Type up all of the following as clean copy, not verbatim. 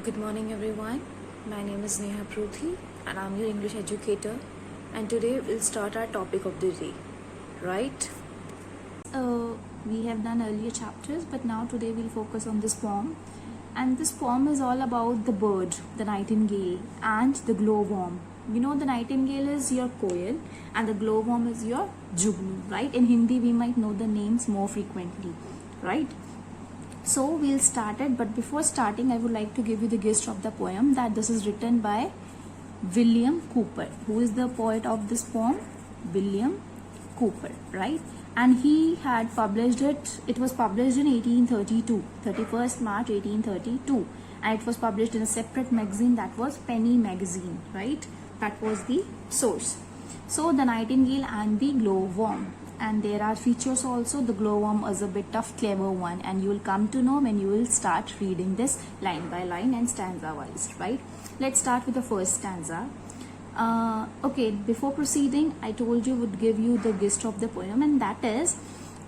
Good morning, everyone. My name is Neha Pruthi, and I'm your English educator. And today we'll start our topic of the day, right? We have done earlier chapters, but now today we'll focus on this poem. And this poem is all about the bird, the nightingale, and the glowworm. You know, the nightingale is your koel, and the glowworm is your jugnu, right? In Hindi, we might know the names more frequently, right? So we'll start it, but before starting, I would like to give you the gist of the poem, that this is written by William Cowper. Who is the poet of this poem? William Cowper, right? And he had published it was published in 1832, 31st March 1832, and it was published in a separate magazine, that was Penny Magazine, right? That was the source. So the nightingale and the glowworm, and there are features also. The glowworm is a bit of clever one, and you will come to know when you will start reading this line by line and stanza wise, right? Let's start with the first stanza. Okay, before proceeding, I told you would give you the gist of the poem, and that is,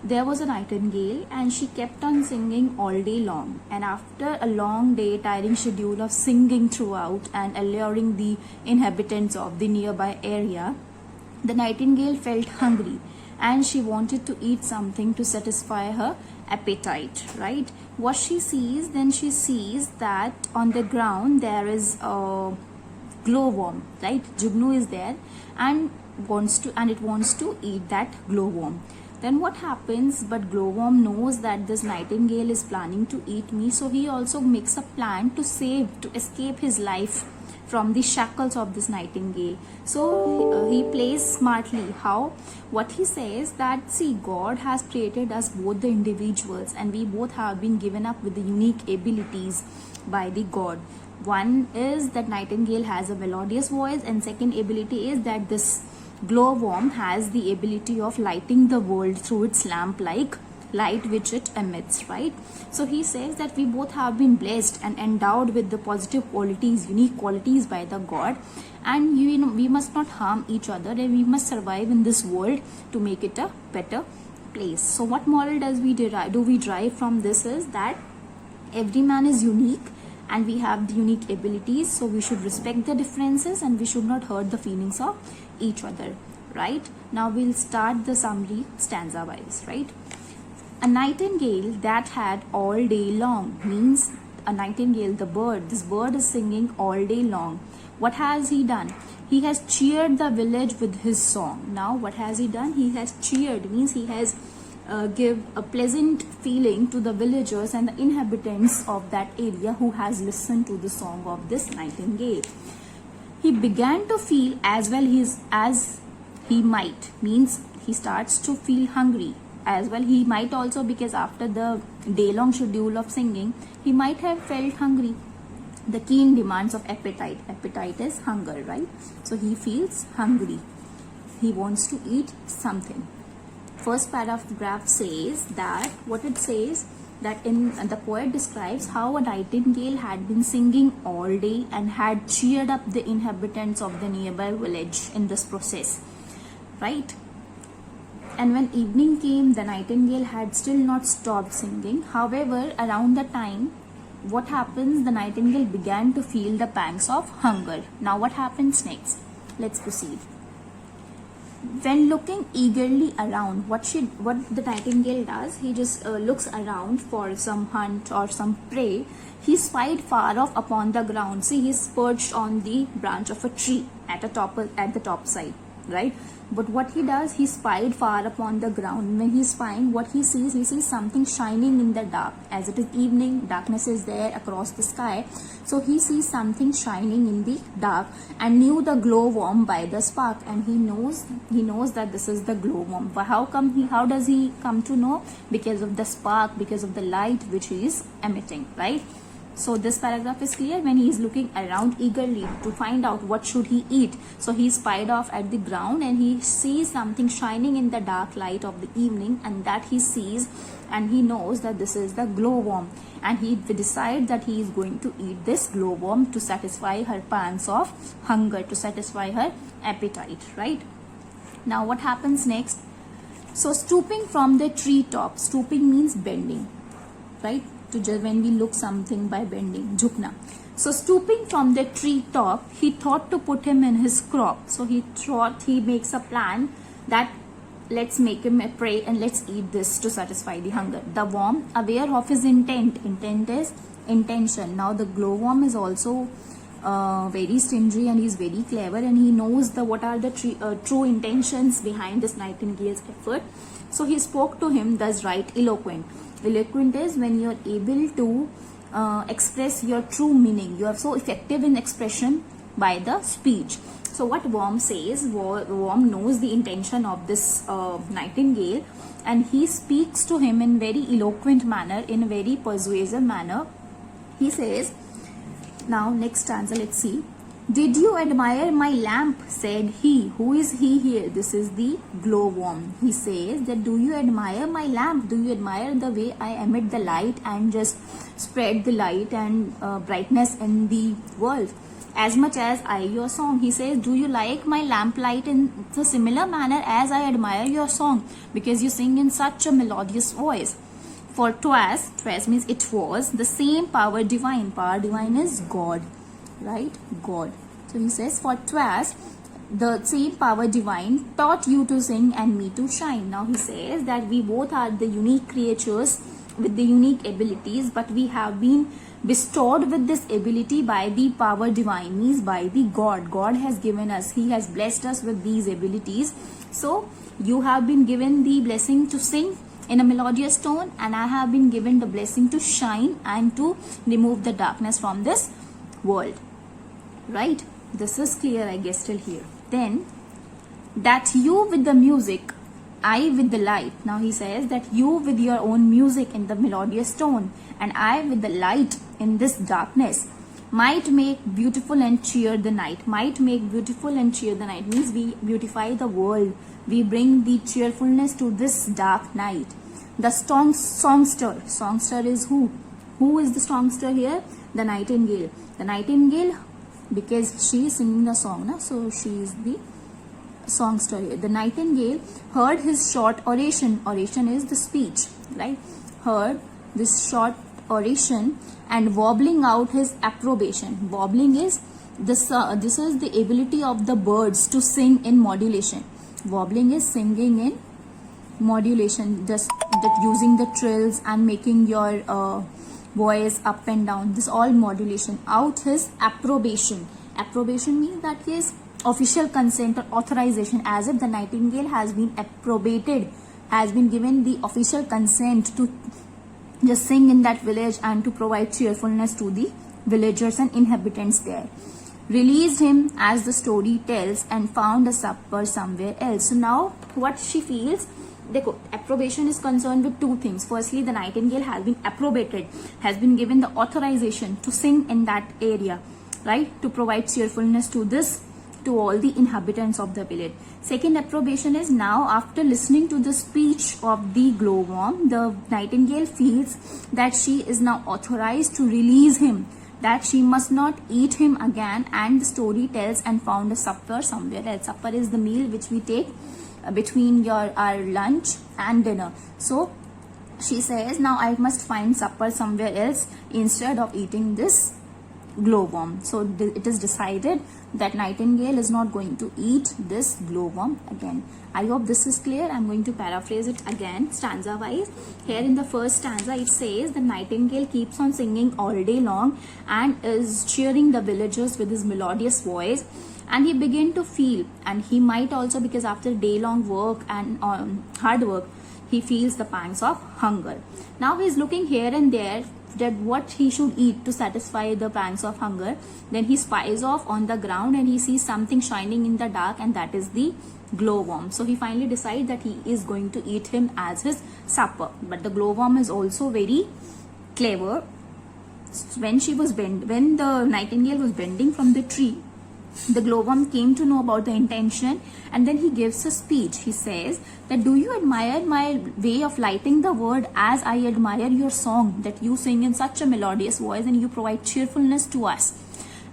there was a nightingale and she kept on singing all day long, and after a long day, tiring schedule of singing throughout and alluring the inhabitants of the nearby area, the nightingale felt hungry and she wanted to eat something to satisfy her appetite, right? What she sees, then she sees that on the ground there is a glowworm, right? Jugnu is there and it wants to eat that glowworm. Then what happens? But glowworm knows that this nightingale is planning to eat me, so he also makes a plan to escape his life from the shackles of this nightingale. So he plays smartly. How? What he says, that see, God has created us both the individuals, and we both have been given up with the unique abilities by the God. One is that nightingale has a melodious voice, and second ability is that this glowworm has the ability of lighting the world through its lamp-like light which it emits, right? So he says that we both have been blessed and endowed with the positive qualities, unique qualities by the God, and we must not harm each other, and we must survive in this world to make it a better place. So what moral do we derive from this is that every man is unique and we have the unique abilities, so we should respect the differences and we should not hurt the feelings of each other, right? Now we'll start the summary stanza wise, right? A nightingale that had all day long means a nightingale, the bird. This bird is singing all day long. What has he done? He has cheered the village with his song. Now what has he done? He has cheered, means he has give a pleasant feeling to the villagers and the inhabitants of that area who has listened to the song of this nightingale. He began to feel as well as he might, means he starts to feel hungry as well. He might also, because after the day-long schedule of singing, he might have felt hungry. The keen demands of appetite. Appetite is hunger, right? So he feels hungry. He wants to eat something. First paragraph says that, what it says, that the poet describes how a nightingale had been singing all day and had cheered up the inhabitants of the nearby village in this process, right? And when evening came, the nightingale had still not stopped singing. However, around the time, what happens? The nightingale began to feel the pangs of hunger. Now what happens next? Let's proceed. When looking eagerly around, what the nightingale does, he just looks around for some hunt or some prey. He spied far off upon the ground. See, he's perched on the branch of a tree at the top side, right? But what he does, he spied far upon the ground. When he's spying, what he sees something shining in the dark. As it is evening, darkness is there across the sky. So he sees something shining in the dark and knew the glowworm by the spark. And he knows that this is the glowworm. But how does he come to know? Because of the spark, because of the light which he is emitting, right? So this paragraph is clear. When he is looking around eagerly to find out what should he eat, so he spied off at the ground and he sees something shining in the dark light of the evening, and that he sees, and he knows that this is the glowworm, and he decides that he is going to eat this glowworm to satisfy her pangs of hunger, to satisfy her appetite, right? Now what happens next? So stooping from the treetop, stooping means bending, right? to just when we look something by bending, jhukna. So stooping from the tree top, he thought to put him in his crop. So he thought, he makes a plan that let's make him a prey and let's eat this to satisfy the hunger. The worm, aware of his intent is intention. Now the glowworm is also very stingy and he's very clever, and he knows what are the true intentions behind this nightingale's effort. So he spoke to him thus right, eloquent. Eloquent is when you're able to express your true meaning. You are so effective in expression by the speech. So what worm says, worm knows the intention of this nightingale, and he speaks to him in very eloquent manner, in a very persuasive manner. He says, now next stanza, let's see. Did you admire my lamp, said he. Who is he here? This is the glowworm. He says that, do you admire my lamp? Do you admire the way I emit the light and just spread the light and brightness in the world? As much as I your song. He says, do you like my lamplight in the similar manner as I admire your song? Because you sing in such a melodious voice. For twas means it was, the same power divine. Power divine is God, right? God. So he says, for twas the same power divine taught you to sing and me to shine. Now he says that we both are the unique creatures with the unique abilities, but we have been bestowed with this ability by the power divine, means by the God. God has given us, he has blessed us with these abilities. So you have been given the blessing to sing in a melodious tone, and I have been given the blessing to shine and to remove the darkness from this world, right? This is clear, I guess, till here. Then, that you with the music, I with the light. Now he says that you with your own music in the melodious tone, and I with the light in this darkness, might make beautiful and cheer the night. Might make beautiful and cheer the night means we beautify the world. We bring the cheerfulness to this dark night. The songster. Songster is who? Who is the songster here? The nightingale. The nightingale, because she is singing the song, na? So she is the songster here. The nightingale heard his short oration. Oration is the speech, right? Heard this short oration and wobbling out his approbation. Wobbling is this is the ability of the birds to sing in modulation. Wobbling is singing in modulation, just that using the trills and making your voice up and down. This all modulation. Out his approbation. Approbation means that his official consent or authorization, as if the nightingale has been approbated, has been given the official consent to just sing in that village and to provide cheerfulness to the villagers and inhabitants there. Released him, as the story tells, and found a supper somewhere else. So now what she feels, approbation is concerned with two things. Firstly, the nightingale has been approbated, has been given the authorization to sing in that area, right, to provide cheerfulness to all the inhabitants of the village. Second approbation is, now after listening to the speech of the glowworm, the nightingale feels that she is now authorized to release him, that she must not eat him again, and the story tells, and found a supper somewhere else. Supper is the meal which we take between our lunch and dinner. So she says, now I must find supper somewhere else instead of eating this glowworm. So it is decided that nightingale is not going to eat this glowworm again. I hope this is clear. I'm going to paraphrase it again stanza wise. Here in the first stanza it says the nightingale keeps on singing all day long and is cheering the villagers with his melodious voice, and he began to feel, and he might also, because after day long work and hard work, he feels the pangs of hunger. Now he is looking here and there that what he should eat to satisfy the pangs of hunger. Then he spies off on the ground and he sees something shining in the dark, and that is the glowworm. So he finally decides that he is going to eat him as his supper. But the glowworm is also very clever. When the nightingale was bending from the tree, the glowworm came to know about the intention, and then he gives a speech. He says that, do you admire my way of lighting the world as I admire your song, that you sing in such a melodious voice and you provide cheerfulness to us.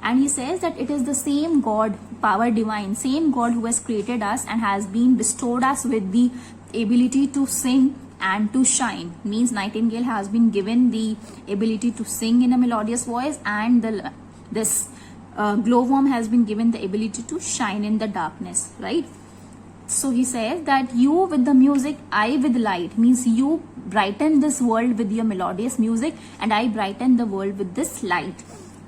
And he says that it is the same God, power divine, same God who has created us and has been bestowed us with the ability to sing and to shine. Means nightingale has been given the ability to sing in a melodious voice, and this glowworm has been given the ability to shine in the darkness, right? So he says that you with the music, I with light. Means you brighten this world with your melodious music, and I brighten the world with this light.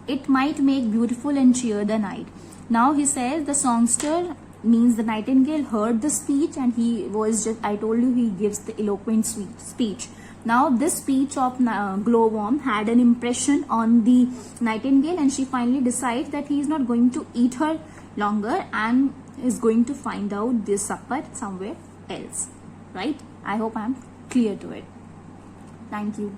It might make beautiful and cheer the night. Now he says the songster, means the nightingale, heard the speech, and he was just, I told you, he gives the eloquent speech. Now this speech of glowworm had an impression on the nightingale, and she finally decides that he is not going to eat her longer and is going to find out this supper somewhere else, right? I hope I am clear to it. Thank you.